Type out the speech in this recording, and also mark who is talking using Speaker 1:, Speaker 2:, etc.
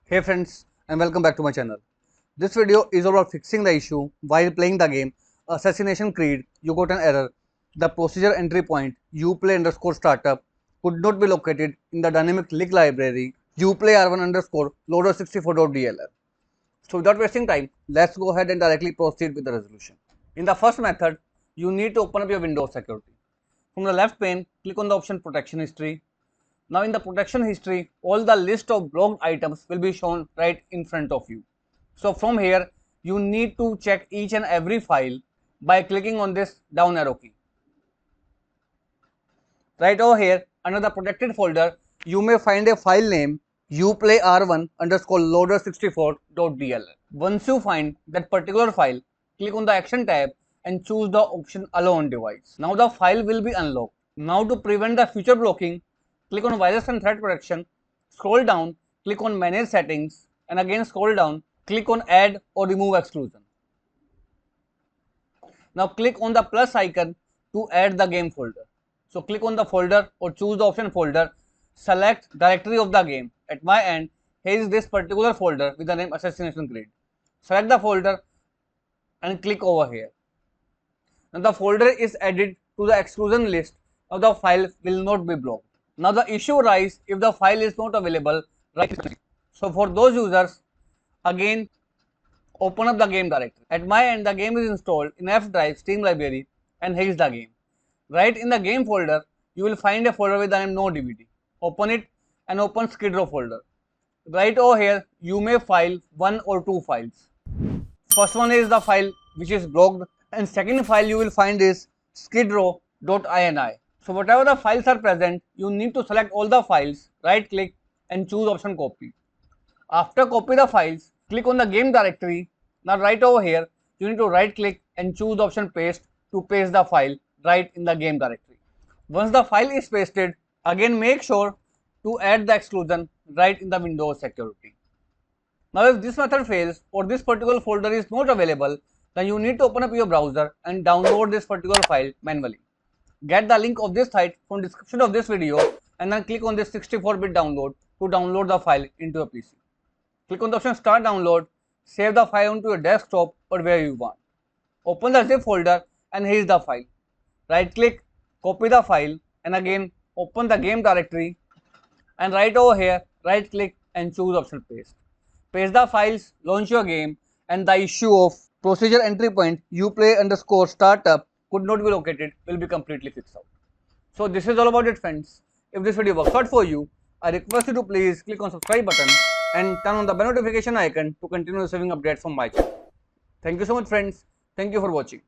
Speaker 1: Hey friends, and welcome back to my channel. This video is about fixing the issue while playing the game Assassination Creed. You got an error. The procedure entry point uplay_startup could not be located in the dynamic link library uplay_loader64.dll. So without wasting time, let's go ahead and directly proceed with the resolution. In the first method, you need to open up your Windows security. From the left pane, click on the option Protection History. Now in the protection history, all the list of blocked items will be shown right in front of you. So from here, you need to check each and every file by clicking on this down arrow key. Right over here, under the protected folder, you may find a file name uplay_loader64.dll. Once you find that particular file, click on the action tab and choose the option Allow on device. Now the file will be unlocked. Now to prevent the future blocking, click on Virus and Threat Protection, scroll down, click on Manage Settings, and again scroll down, click on Add or Remove Exclusion. Now click on the plus icon to add the game folder. So click on the folder or choose the option folder, select directory of the game. At my end, here is this particular folder with the name Assassination Creed. Select the folder and click over here. Now the folder is added to the exclusion list. Now the file will not be blocked. Now the issue arises if the file is not available right now. So for those users, again open up the game directory. At my end, the game is installed in F drive Steam library and here is the game. Right in the game folder, you will find a folder with the name No DVD. Open it and open Skid Row folder. Right over here, you may file one or two files. First one is the file which is blocked and second file you will find is skidrow.ini. So whatever the files are present, you need to select all the files, right click and choose option copy. After copy the files, click on the game directory. Now right over here, you need to right click and choose the option paste to paste the file right in the game directory. Once the file is pasted, again make sure to add the exclusion right in the Windows security. Now if this method fails or this particular folder is not available, then you need to open up your browser and download this particular file manually. Get the link of this site from description of this video and then click on this 64-bit download to download the file into your PC. Click on the option Start Download, save the file onto your desktop or where you want. Open the zip folder and here is the file. Right click, copy the file and again open the game directory and right over here right click and choose option paste. Paste the files, launch your game and the issue of procedure entry point uplay_startup could not be located will be completely fixed out. So this is all about it friends. If this video works out for you, I request you to please click on subscribe button and turn on the bell notification icon to continue receiving updates from my channel. Thank you so much friends. Thank you for watching.